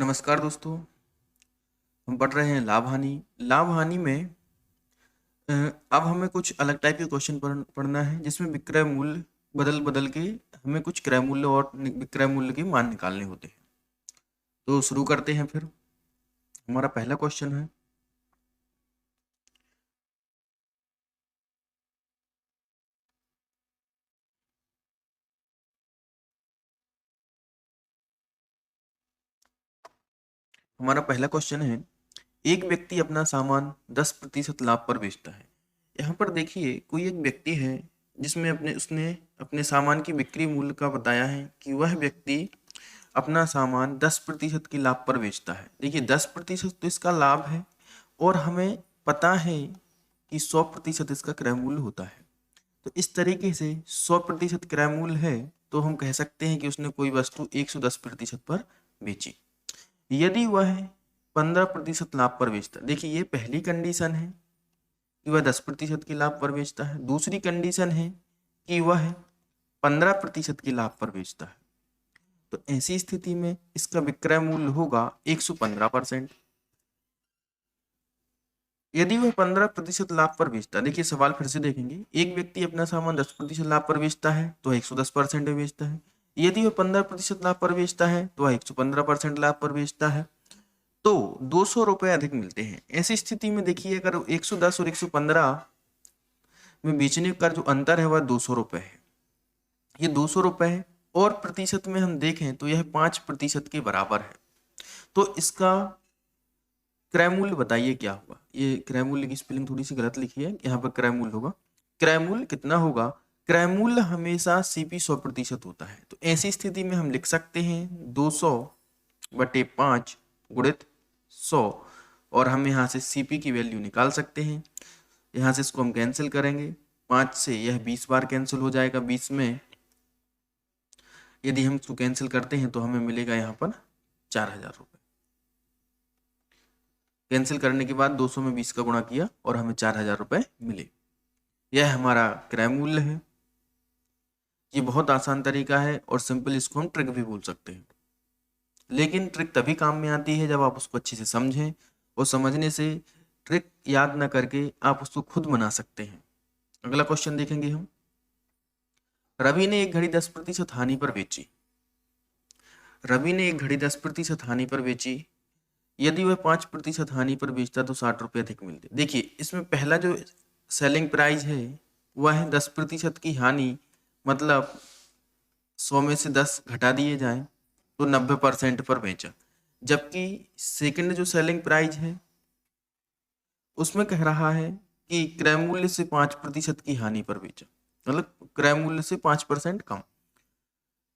नमस्कार दोस्तों। हम पढ़ रहे हैं लाभ हानि। लाभ हानि में अब हमें कुछ अलग टाइप के क्वेश्चन पढ़ना है, जिसमें विक्रय मूल्य बदल बदल के हमें कुछ क्रय मूल्य और विक्रय मूल्य के मान निकालने होते हैं। तो शुरू करते हैं। फिर हमारा पहला क्वेश्चन है, एक व्यक्ति अपना सामान 10% लाभ पर बेचता है। यहाँ पर देखिए, कोई एक व्यक्ति है जिसमें उसने अपने सामान की बिक्री मूल्य का बताया है कि वह व्यक्ति अपना सामान 10% के लाभ पर बेचता है। देखिए, 10% तो इसका लाभ है और हमें पता है कि 100% इसका क्रय मूल्य होता है। तो इस तरीके से 100% क्रय मूल्य है तो हम कह सकते हैं कि उसने कोई वस्तु 110% पर बेची। यदि वह 15% लाभ पर बेचता है, देखिए ये पहली कंडीशन है कि वह 10% के लाभ पर बेचता है। दूसरी कंडीशन है कि वह 15% के लाभ पर बेचता है। तो ऐसी स्थिति में इसका विक्रय मूल्य होगा 115%। यदि वह 15% लाभ पर बेचता है, देखिए सवाल फिर से देखेंगे, एक व्यक्ति अपना सामान 10% लाभ पर बेचता है तो 110% में बेचता है। यदि वह 15% लाभ पर बेचता है तो वह 115% लाभ पर बेचता है, तो 200 रुपये अधिक मिलते हैं। ऐसी स्थिति में देखिए, अगर 110 और 115 में बेचने का जो अंतर है वह 200 रुपये है। ये 200 रुपये है और प्रतिशत में हम देखें तो यह 5% के बराबर है। तो इसका क्रय मूल्य बताइए क्या होगा। ये क्रय मूल्य की स्पेलिंग थोड़ी सी गलत लिखी है, यहाँ पर क्रय मूल्य होगा। क्रय मूल्य कितना होगा? क्रय मूल्य हमेशा सीपी 100% होता है। तो ऐसी स्थिति में हम लिख सकते हैं 200/5 गुणित 100, और हम यहाँ से सीपी की वैल्यू निकाल सकते हैं। यहाँ से इसको हम कैंसिल करेंगे, 5 से यह 20 बार कैंसिल हो जाएगा। 20 में यदि हम इसको कैंसिल करते हैं तो हमें मिलेगा यहाँ पर 4000 रुपये। कैंसिल करने के बाद 200 में 20 का गुणा किया और हमें 4000 रुपये मिले। यह हमारा क्रय मूल्य है। ये बहुत आसान तरीका है और सिंपल इसको हम ट्रिक भी बोल सकते हैं। लेकिन ट्रिक तभी काम में आती है जब आप उसको अच्छे से समझें, और समझने से ट्रिक याद ना करके आप उसको खुद बना सकते हैं। अगला क्वेश्चन देखेंगे हम। रवि ने एक घड़ी 10% हानि पर बेची। रवि ने एक घड़ी 10% हानि पर बेची। यदि वह 5% हानि पर बेचता तो 60 रुपये अधिक मिलते। देखिए, इसमें पहला जो सेलिंग प्राइस है वह है 10% की हानि, मतलब 100 में से 10 घटा दिए जाएं तो 90% पर बेचा। जबकि सेकंड जो सेलिंग प्राइस है उसमें कह रहा है कि क्रय मूल्य से 5% की हानि पर बेचा, मतलब क्रय मूल्य से 5% कम।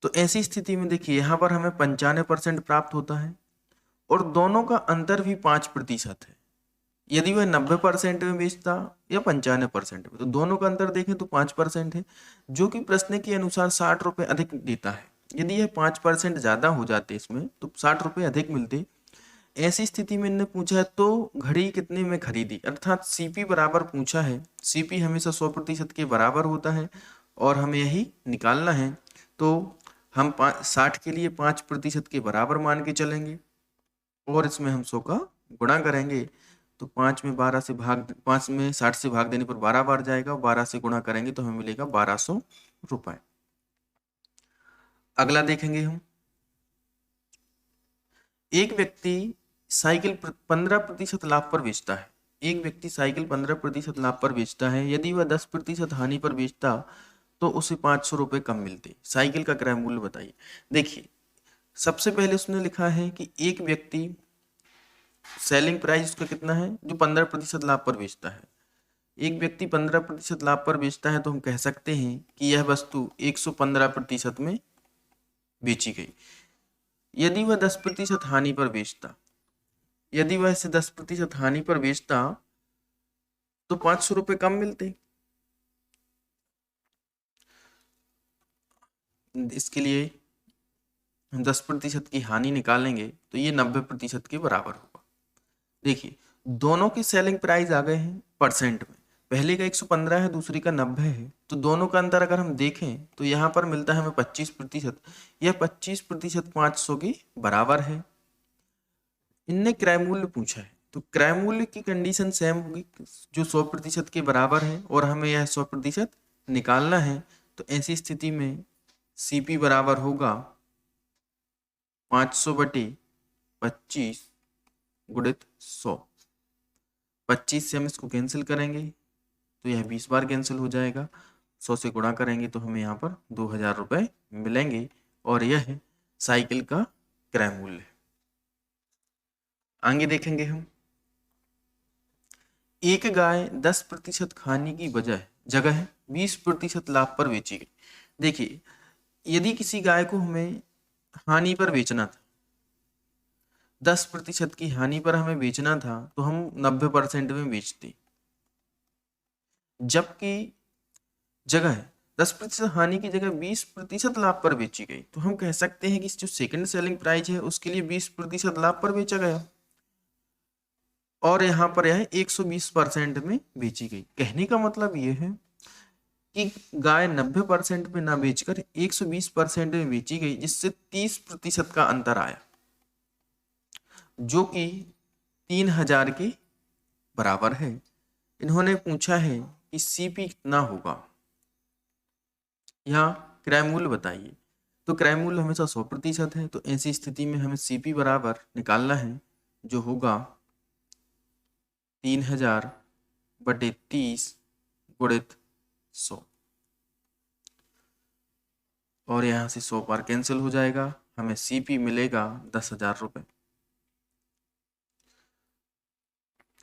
तो ऐसी स्थिति में देखिए, यहाँ पर हमें 95% प्राप्त होता है और दोनों का अंतर भी 5% है। यदि वह 90% में बेचता या 95% में, तो दोनों का अंतर देखें तो 5% है, जो कि प्रश्न के अनुसार 60 रुपये अधिक देता है। यदि यह 5% ज़्यादा हो जाते इसमें तो 60 रुपये अधिक मिलते। ऐसी स्थिति में इन्होंने पूछा है तो घड़ी कितने में खरीदी, अर्थात सीपी बराबर पूछा है। सीपी हमेशा 100% के बराबर होता है और हमें यही निकालना है। तो हम 60 के लिए 5% के बराबर मान के चलेंगे और इसमें हम 100 का गुणा करेंगे। तो 5 में 60 से भाग देने पर 12 बार जाएगा, 12 से गुणा करेंगे तो हमें मिलेगा 1200 रुपए। अगला देखेंगे हम। एक व्यक्ति साइकिल 15% लाभ पर बेचता है। एक व्यक्ति साइकिल 15% लाभ पर बेचता है। यदि वह 10% हानि पर बेचता तो उसे 500 रुपये कम मिलते। साइकिल का क्रय मूल्य बताइए। देखिए, सबसे पहले उसने लिखा है कि एक व्यक्ति सेलिंग प्राइस उसका कितना है, जो 15% लाभ पर बेचता है। एक व्यक्ति 15% लाभ पर बेचता है तो हम कह सकते हैं कि यह वस्तु 115% में बेची गई। यदि वह 10% हानि पर बेचता, यदि वह इसे 10% हानि पर बेचता तो 500 रुपये कम मिलते। इसके लिए हम 10% की हानि निकालेंगे तो ये 90% के बराबर होगा। देखिए, दोनों की सेलिंग प्राइस आ गए हैं परसेंट में। पहले का 115 है, दूसरी का 90 है, तो दोनों का अंतर अगर हम देखें तो यहाँ पर मिलता है हमें 25%। यह 25% 500 के बराबर है। इनने क्रय मूल्य पूछा है, तो क्रय मूल्य की कंडीशन सेम होगी जो 100% के बराबर है और हमें यह 100% निकालना है। तो ऐसी स्थिति में सीपी बराबर होगा 500/25 गुणित 100। 25 से हम इसको कैंसिल करेंगे तो यह 20 बार कैंसिल हो जाएगा। 100 से गुणा करेंगे तो हमें यहाँ पर 2000 रुपये मिलेंगे और यह साइकिल का क्रय मूल्य है। आगे देखेंगे हम, एक गाय 10% खाने की जगह 20% लाभ पर बेची गई। देखिए, यदि किसी गाय को हमें हानि पर बेचना था, 10% की हानि पर हमें बेचना था, तो हम 90% में बेचते, जबकि जगह 10% हानि की जगह 20% लाभ पर बेची गई, तो हम कह सकते हैं कि जो सेकंड सेलिंग प्राइस है उसके लिए 20% लाभ पर बेचा गया और यहाँ पर यह 120% में बेची गई। कहने का मतलब ये है कि गाय 90% में ना बेचकर 120% में बेची गई, जिससे 30% का अंतर आया, जो कि 3000 के बराबर है। इन्होंने पूछा है कि सीपी कितना होगा, यहाँ क्रय मूल्य बताइए। तो क्रय मूल्य हमेशा 100% है, तो ऐसी स्थिति में हमें सीपी बराबर निकालना है, जो होगा 3000/30 गुणित 100 और यहाँ से 100 बार कैंसिल हो जाएगा, हमें सीपी मिलेगा 10,000 रुपये।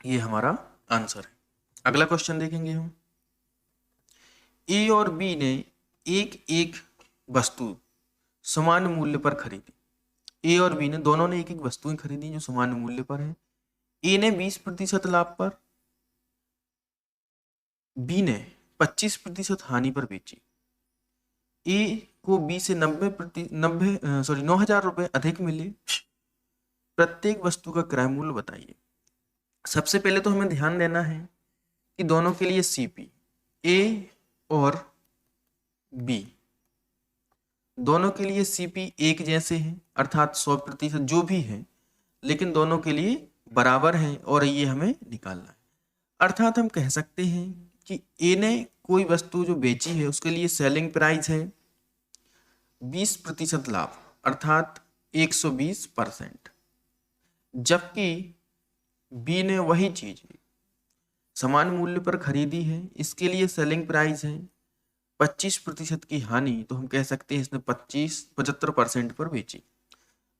ये हमारा आंसर है। अगला क्वेश्चन देखेंगे हम, ए और बी ने एक एक वस्तु समान मूल्य पर खरीदी। ए और बी ने दोनों ने एक एक वस्तुएं खरीदी जो समान मूल्य पर है। ए ने 20% लाभ पर, बी ने 25% हानि पर बेची। ए को बी से 9,000 रुपए अधिक मिले। प्रत्येक वस्तु का क्रय मूल्य बताइए। सबसे पहले तो हमें ध्यान देना है कि दोनों के लिए सीपी, ए और बी दोनों के लिए सीपी एक जैसे हैं, अर्थात 100% जो भी है, लेकिन दोनों के लिए बराबर हैं और ये हमें निकालना है। अर्थात हम कह सकते हैं कि ए ने कोई वस्तु जो बेची है उसके लिए सेलिंग प्राइस है 20% लाभ, अर्थात 120%, जबकि बी ने वही चीज समान मूल्य पर खरीदी है, इसके लिए सेलिंग प्राइस है 25% की हानि, तो हम कह सकते हैं इसने 75% पर बेची।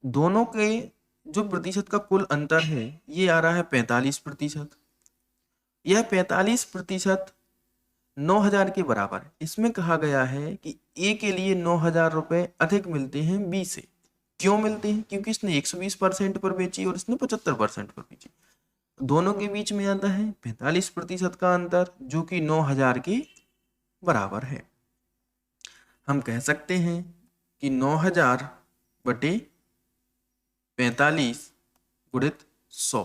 दोनों के जो प्रतिशत का कुल अंतर है ये आ रहा है 45%। यह 45% 9,000 के बराबर है। इसमें कहा गया है कि ए के लिए 9,000 रुपए अधिक मिलते हैं बी से। क्यों मिलते हैं? क्योंकि इसने 120% पर बेची और इसने 75% पर बेची। दोनों के बीच में आता है 45% का अंतर, जो कि 9,000 के बराबर है। हम कह सकते हैं कि 9,000/45 गुणित 100,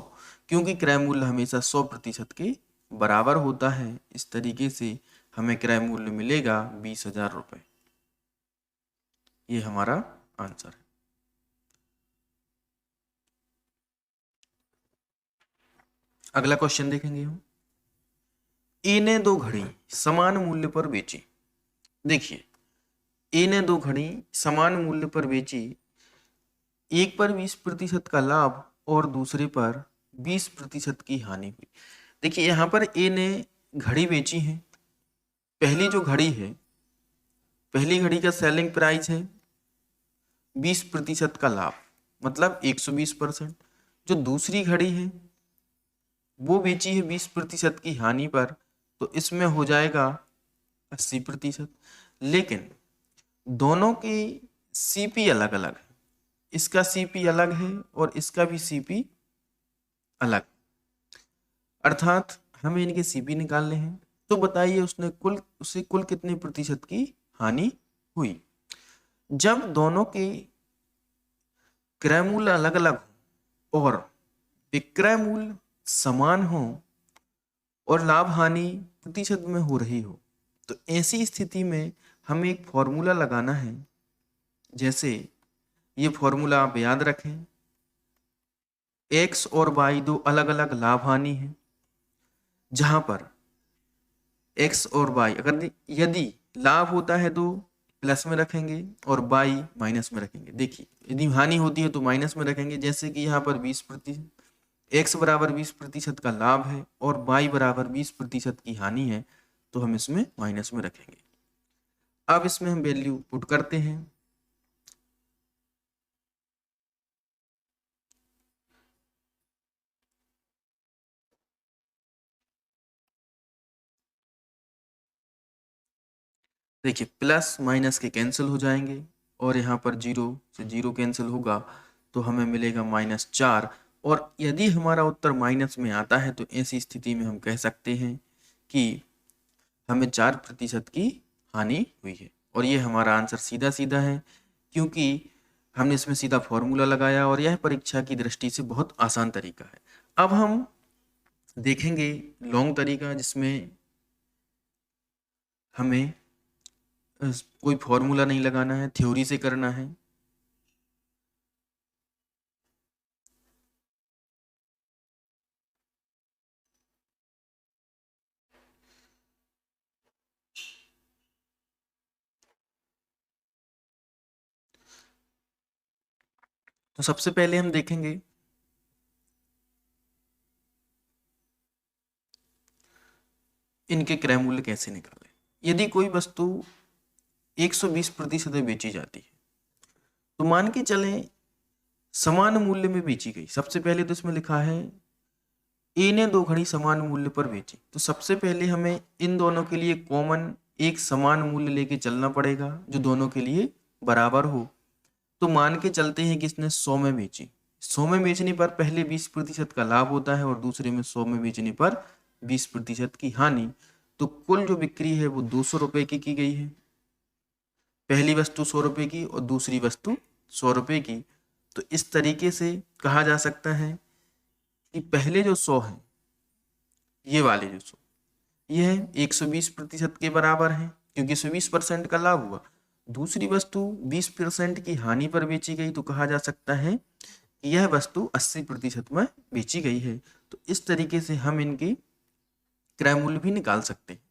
क्योंकि क्रय मूल्य हमेशा 100% के बराबर होता है। इस तरीके से हमें क्रय मूल्य मिलेगा 20,000 रुपये। ये हमारा आंसर है। अगला क्वेश्चन देखेंगे हम, ए ने 2 घड़ी समान मूल्य पर बेची। देखिए, ए ने 2 घड़ी समान मूल्य पर बेची, एक पर 20% का लाभ और दूसरे पर 20% की हानि हुई। देखिए, यहाँ पर ए ने घड़ी बेची है। पहली जो घड़ी है, पहली घड़ी का सेलिंग प्राइस है 20% का लाभ, मतलब 120%। जो दूसरी घड़ी है वो बेची है 20% की हानि पर, तो इसमें हो जाएगा 80%। लेकिन दोनों की सीपी अलग अलग है, इसका सीपी अलग है और इसका भी सीपी अलग, अर्थात हमें इनके सीपी निकालने हैं। तो बताइए उसे कुल कितने प्रतिशत की हानि हुई। जब दोनों के क्रय मूल्य अलग अलग हो और विक्रय मूल्य समान हो और लाभ हानि प्रतिशत में हो रही हो, तो ऐसी स्थिति में हमें एक फॉर्मूला लगाना है। जैसे ये फॉर्मूला आप याद रखें, एक्स और वाई दो अलग अलग लाभ हानि है, जहां पर एक्स और वाई अगर यदि लाभ होता है तो प्लस में रखेंगे और वाई माइनस में रखेंगे। देखिए यदि हानि होती है तो माइनस में रखेंगे, जैसे कि यहाँ पर 20%, एक्स बराबर 20% का लाभ है और वाई बराबर 20% की हानि है, तो हम इसमें माइनस में रखेंगे। अब इसमें हम वैल्यू पुट करते हैं। देखिए प्लस माइनस के कैंसिल हो जाएंगे और यहाँ पर 0 से 0 कैंसिल होगा, तो हमें मिलेगा -4। और यदि हमारा उत्तर माइनस में आता है तो ऐसी स्थिति में हम कह सकते हैं कि हमें 4% की हानि हुई है। और ये हमारा आंसर सीधा सीधा है, क्योंकि हमने इसमें सीधा फॉर्मूला लगाया और यह परीक्षा की दृष्टि से बहुत आसान तरीका है। अब हम देखेंगे लॉन्ग तरीका, जिसमें हमें कोई फॉर्मूला नहीं लगाना है, थ्योरी से करना है। तो सबसे पहले हम देखेंगे इनके क्रय मूल्य कैसे निकालें। यदि कोई वस्तु 120% में बेची जाती है, तो मान के चलें समान मूल्य में बेची गई। सबसे पहले तो इसमें लिखा है ए ने 2 घड़ी समान मूल्य पर बेची, तो सबसे पहले हमें इन दोनों के लिए कॉमन एक समान मूल्य लेके चलना पड़ेगा जो दोनों के लिए बराबर हो। तो मान के चलते हैं कि इसने 100 में बेची। 100 में बेचने पर पहले 20% का लाभ होता है और दूसरे में 100 में बेचने पर 20% की हानि। तो कुल जो बिक्री है वो 200 रुपए की गई है। पहली वस्तु 100 रुपए की और दूसरी वस्तु 100 रुपए की। तो इस तरीके से कहा जा सकता है कि पहले जो 100 है, ये वाले जो 100, यह 120% के बराबर है, क्योंकि 120% का लाभ हुआ। दूसरी वस्तु 20% की हानि पर बेची गई, तो कहा जा सकता है कि यह वस्तु 80% में बेची गई है। तो इस तरीके से हम इनकी क्रय मूल्य भी निकाल सकते हैं।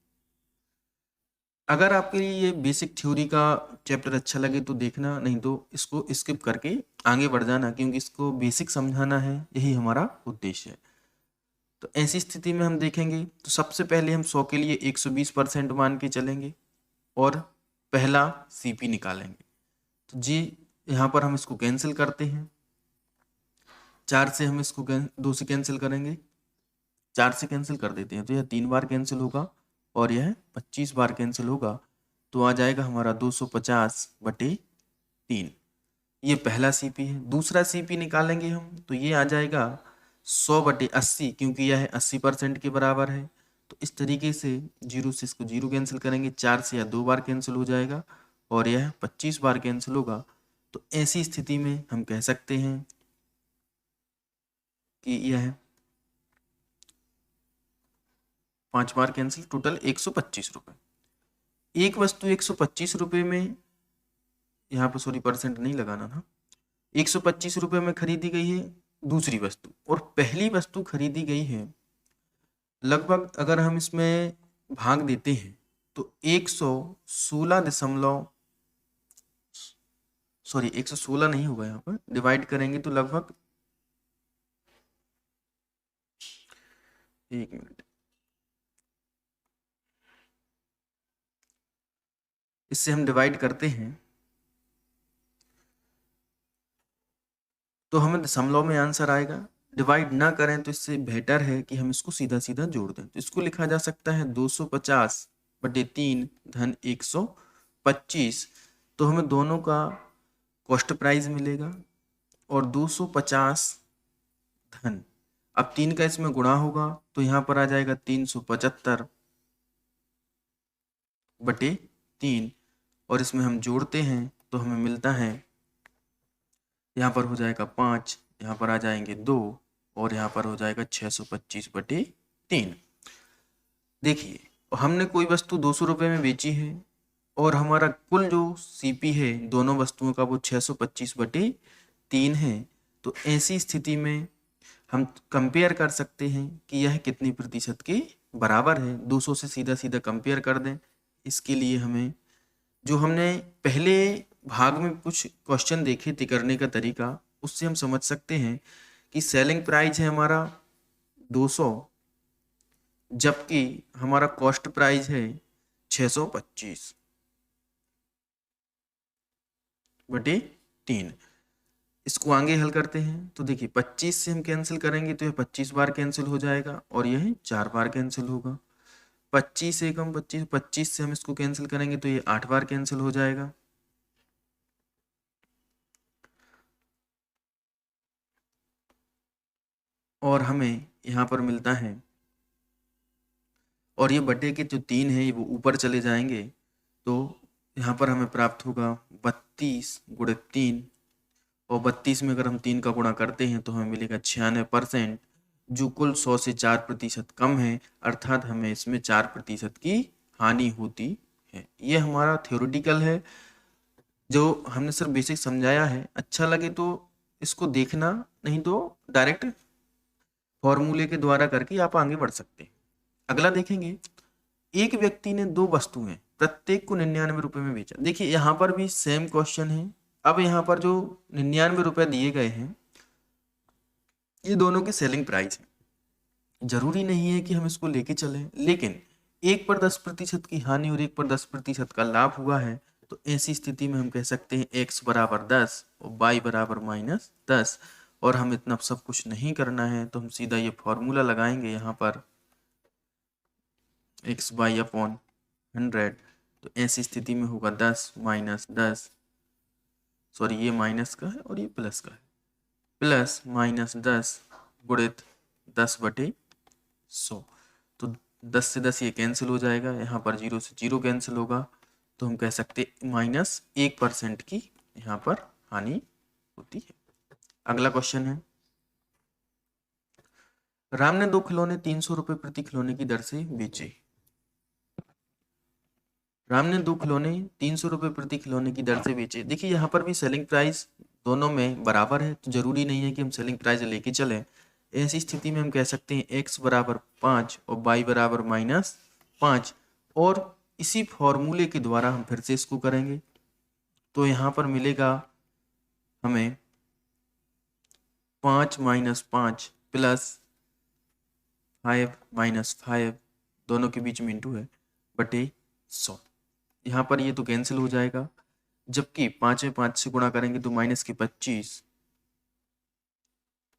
अगर आपके लिए ये बेसिक थ्योरी का चैप्टर अच्छा लगे तो देखना, नहीं तो इसको स्किप करके आगे बढ़ जाना, क्योंकि इसको बेसिक समझाना है, यही हमारा उद्देश्य है। तो ऐसी स्थिति में हम देखेंगे, तो सबसे पहले हम 100 के लिए 120% मान के चलेंगे और पहला सीपी निकालेंगे। तो जी यहाँ पर हम इसको कैंसिल करते हैं। 4 से हम इसको 2 से कैंसिल करेंगे, 4 से कैंसिल कर देते हैं, तो यह 3 बार कैंसिल होगा और यह 25 बार कैंसिल होगा। तो आ जाएगा हमारा 250/3। ये पहला सीपी है। दूसरा सीपी निकालेंगे हम, तो ये आ जाएगा 100/80, क्योंकि यह 80% के बराबर है। तो इस तरीके से 0 से इसको 0 कैंसिल करेंगे, 4 से या 2 बार कैंसिल हो जाएगा और यह 25 बार कैंसिल होगा। तो ऐसी स्थिति में हम कह सकते हैं कि यह 5 बार कैंसिल, टोटल 125 रुपये। एक वस्तु 125 रुपये में, यहाँ पर सॉरी परसेंट नहीं लगाना था, 125 रुपये में खरीदी गई है दूसरी वस्तु, और पहली वस्तु खरीदी गई है लगभग, अगर हम इसमें भाग देते हैं तो 116 नहीं होगा, यहाँ पर डिवाइड करेंगे तो लगभग, एक मिनट, इससे हम डिवाइड करते हैं तो हमें दशमलव में आंसर आएगा। डिवाइड ना करें तो इससे बेटर है कि हम इसको सीधा सीधा जोड़ दें। तो इसको लिखा जा सकता है 250/3 धन 125। तो हमें दोनों का कॉस्ट प्राइस मिलेगा और 250 धन, अब 3 का इसमें गुणा होगा तो यहाँ पर आ जाएगा 375/3, और इसमें हम जोड़ते हैं तो हमें मिलता है, यहाँ पर हो जाएगा 5, यहाँ पर आ जाएंगे 2 और यहाँ पर हो जाएगा 625/3। देखिए हमने कोई वस्तु 200 रुपये में बेची है और हमारा कुल जो सीपी है दोनों वस्तुओं का वो 625/3 है। तो ऐसी स्थिति में हम कंपेयर कर सकते हैं कि यह कितनी प्रतिशत के बराबर है। 200 से सीधा सीधा कंपेयर कर दें। इसके लिए हमें जो हमने पहले भाग में कुछ क्वेश्चन देखे थे करने का तरीका, उससे हम समझ सकते हैं कि सेलिंग प्राइस है हमारा 200, जबकि हमारा कॉस्ट प्राइस है 625 बटे 3। इसको आगे हल करते हैं तो देखिए 25 से हम कैंसिल करेंगे तो यह 25 बार कैंसिल हो जाएगा और यह 4 बार कैंसिल होगा। 25 से कम 25, 25 से हम इसको कैंसिल करेंगे तो ये 8 बार कैंसिल हो जाएगा। और हमें यहाँ पर मिलता है, और ये बटे के जो 3 है वो ऊपर चले जाएंगे तो यहाँ पर हमें प्राप्त होगा 32 गुणे 3, और 32 में अगर हम 3 का गुणा करते हैं तो हमें मिलेगा 96%, जो कुल 100 से 4% कम है, अर्थात हमें इसमें 4% की हानि होती है। ये हमारा थ्योरेटिकल है जो हमने सिर्फ बेसिक समझाया है। अच्छा लगे तो इसको देखना, नहीं तो डायरेक्ट फॉर्मूले के द्वारा करके आप आगे बढ़ सकते हैं। अगला देखेंगे, एक व्यक्ति ने 2 वस्तुएं प्रत्येक को 99 रुपए में बेचा। देखिए यहाँ पर भी सेम क्वेश्चन है। अब यहाँ पर जो 99 रुपए दिए गए हैं ये दोनों की सेलिंग प्राइस है। जरूरी नहीं है कि हम इसको लेके चलें, लेकिन एक पर 10% की हानि और एक पर 10% का लाभ हुआ है, तो ऐसी स्थिति में हम कह सकते हैं x बराबर 10 और y बराबर -10। और हम इतना सब कुछ नहीं करना है तो हम सीधा ये फॉर्मूला लगाएंगे यहाँ पर एक्स बाई अपॉन 100। तो ऐसी स्थिति में होगा 10 - 10, सॉरी ये माइनस का है और ये प्लस का है, प्लस -10 गुणित 10 बटे 100। तो 10 से 10 ये कैंसिल हो जाएगा, यहाँ पर 0 से 0 कैंसिल होगा, तो हम कह सकते -1% की यहाँ पर हानि होती है। अगला क्वेश्चन है, राम ने 2 खिलौने 300 रुपए प्रति खिलौने की दर से बेचे। राम ने 2 खिलौने 300 रुपए प्रति खिलौने की दर से बेचे। देखिए यहाँ पर भी सेलिंग प्राइस दोनों में बराबर है, तो जरूरी नहीं है कि हम सेलिंग प्राइस लेके चलें। ऐसी स्थिति में हम कह सकते हैं x बराबर 5 और y बराबर -5, और इसी फॉर्मूले के द्वारा हम फिर से इसको करेंगे तो यहाँ पर मिलेगा हमें 5 - 5 प्लस 5 - 5, दोनों के बीच में इंटू है, बटे 100। यहाँ पर ये तो कैंसिल हो जाएगा, जबकि 5 में 5 से गुणा करेंगे तो -25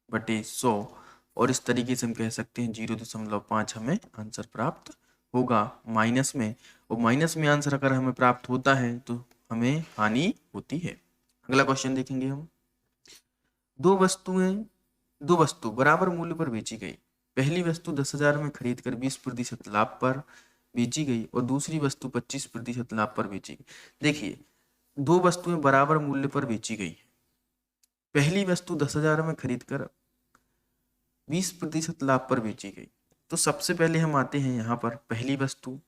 बटे 100, और इस तरीके से हम कह सकते हैं 0.5 हमें आंसर प्राप्त होगा माइनस में, और माइनस में आंसर अगर हमें प्राप्त होता है तो हमें हानि होती है। अगला क्वेश्चन देखेंगे हम, दो वस्तु बराबर मूल्य पर बेची गई। पहली वस्तु 10,000 में खरीद कर 20% लाभ पर बेची गई और दूसरी वस्तु 25% लाभ पर बेची गई। देखिए 2 वस्तुएं बराबर मूल्य पर बेची गई। पहली वस्तु 10,000 में खरीद कर 20% लाभ पर बेची गई। तो सबसे पहले हम आते हैं यहाँ पर पहली वस्तु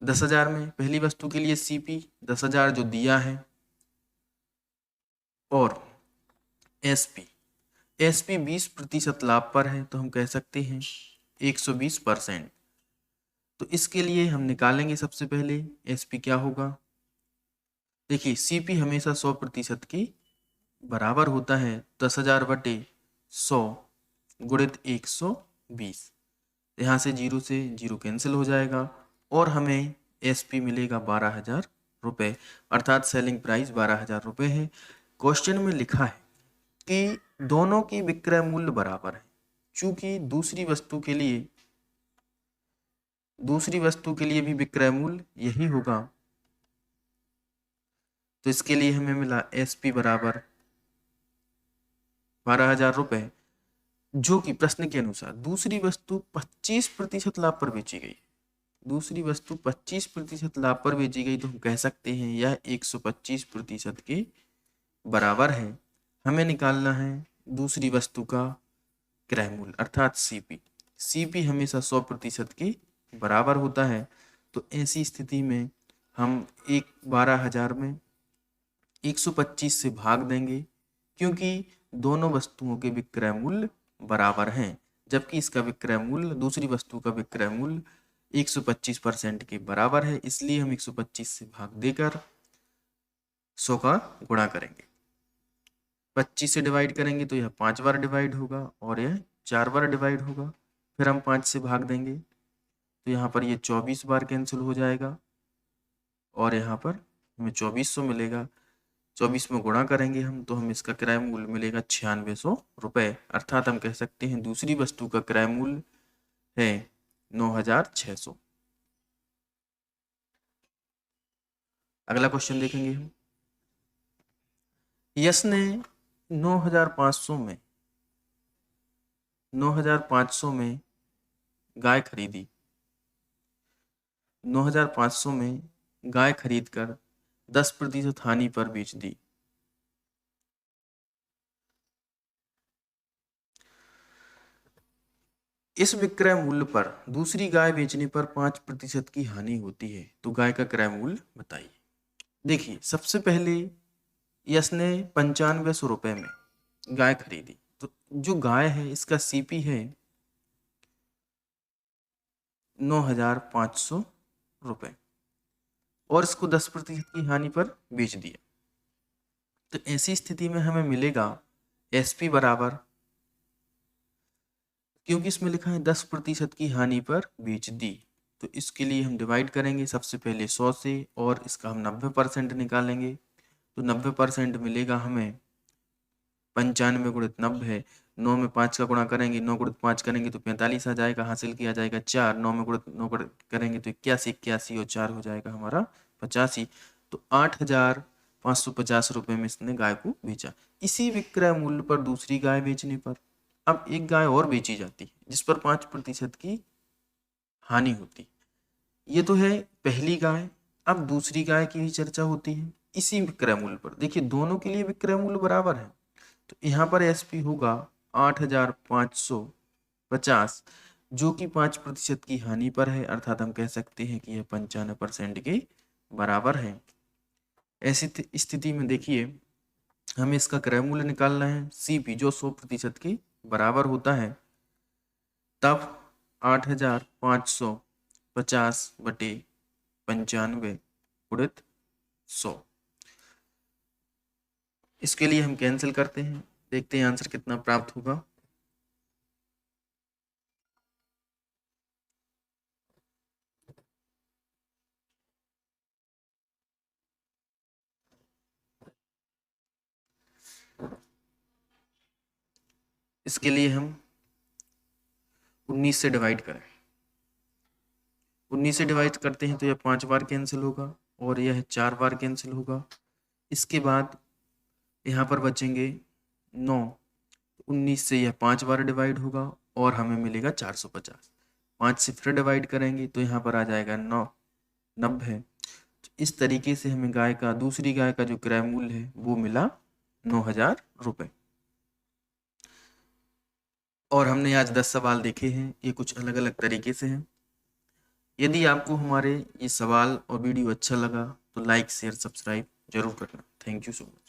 10,000 में पहली वस्तु के लिए CP 10,000 जो दिया है, और SP 20% लाभ पर है, तो हम कह सकते हैं 120%। तो इसके लिए हम निकालेंगे सबसे पहले SP क्या होगा। देखिए CP हमेशा 100% की बराबर होता है, 10,000 बटे 100 गुणित 120। यहाँ से 0 से 0 कैंसिल हो जाएगा और हमें SP मिलेगा 12,000 रुपये, अर्थात सेलिंग प्राइस 12,000 रुपये है। क्वेश्चन में लिखा है कि दोनों की विक्रय मूल्य बराबर है। चूंकि दूसरी वस्तु के लिए भी विक्रय मूल्य यही होगा, तो इसके लिए हमें मिला SP बराबर 12,000 रुपये, जो कि प्रश्न के अनुसार दूसरी वस्तु 25% लाभ पर बेची गई। दूसरी वस्तु 25% लाभ पर बेची गई, तो हम कह सकते हैं यह 125% के बराबर है। हमें निकालना है दूसरी वस्तु का क्रय मूल्य अर्थात CP हमेशा 100% के बराबर होता है। तो ऐसी स्थिति में हम 12,000 में 125 से भाग देंगे, क्योंकि दोनों वस्तुओं के विक्रय मूल्य बराबर हैं, जबकि इसका विक्रय मूल्य दूसरी वस्तु का विक्रय मूल्य 125% के बराबर है, इसलिए हम 125 से भाग देकर 100 का गुणा करेंगे। 25 से डिवाइड करेंगे तो यह 5 बार डिवाइड होगा और यह 4 बार डिवाइड होगा। फिर हम 5 से भाग देंगे तो यहाँ पर ये 24 बार कैंसिल हो जाएगा और यहाँ पर हमें 2400 मिलेगा। 24 में गुणा करेंगे हम तो हमें इसका क्रय मूल्य मिलेगा 9600 रुपये, अर्थात हम कह सकते हैं दूसरी वस्तु का क्रय मूल्य है 9600। अगला क्वेश्चन देखेंगे हम। यश ने 9500 में गाय खरीदी। 9500 में गाय खरीद कर 10% हानि पर बेच दी। इस विक्रय मूल्य पर दूसरी गाय बेचने पर 5% की हानि होती है, तो गाय का क्रय मूल्य बताइए। देखिए, सबसे पहले यश ने 9500 रुपये में गाय खरीदी, तो जो गाय है इसका सीपी है 9500 रुपये और इसको 10% की हानि पर बेच दिया। तो ऐसी स्थिति में हमें मिलेगा एसपी बराबर, क्योंकि इसमें लिखा है 10% की हानि पर बेच दी, तो इसके लिए हम डिवाइड करेंगे सबसे पहले 100 से और इसका हम 90% निकालेंगे। तो 90% मिलेगा हमें 95 गुणित 90, 9 में 5 का गुणा करेंगे, 9 गुणित 5 करेंगे तो 45 आ जाएगा, हासिल किया जाएगा 4, 9 में गुणित 9 करेंगे तो 81 और 4 हो जाएगा हमारा 85। तो 8550 रुपये में इसने गाय को बेचा। इसी विक्रय मूल्य पर दूसरी गाय बेचने पर अब एक गाय और बेची जाती है जिस पर 5% की हानि होती। ये तो है पहली गाय। अब दूसरी गाय की भी चर्चा होती है इसी विक्रय मूल्य पर। देखिए, दोनों के लिए विक्रय मूल्य बराबर है, तो यहाँ पर एसपी होगा 8550, जो कि 5% की हानि पर है, अर्थात हम कह सकते हैं कि यह 95% के बराबर है। ऐसी स्थिति में देखिए, हमें इसका क्रय मूल्य निकालना है सीपी, जो 100% के बराबर होता है। तब 8550 बटे 95 गुणित 100, इसके लिए हम कैंसिल करते हैं, देखते हैं आंसर कितना प्राप्त होगा। इसके लिए हम 19 से डिवाइड करें। 19 से डिवाइड करते हैं तो यह 5 बार कैंसिल होगा और यह 4 बार कैंसिल होगा। इसके बाद यहाँ पर बचेंगे 9। 19 से यह 5 बार डिवाइड होगा और हमें मिलेगा 450। 5 से फिर डिवाइड करेंगे तो यहाँ पर आ जाएगा 90। तो इस तरीके से हमें दूसरी गाय का जो क्रय मूल्य है वो मिला 9000 रुपये। और हमने आज 10 सवाल देखे हैं, ये कुछ अलग अलग तरीके से हैं। यदि आपको हमारे ये सवाल और वीडियो अच्छा लगा तो लाइक शेयर सब्सक्राइब जरूर करना। Thank you so much.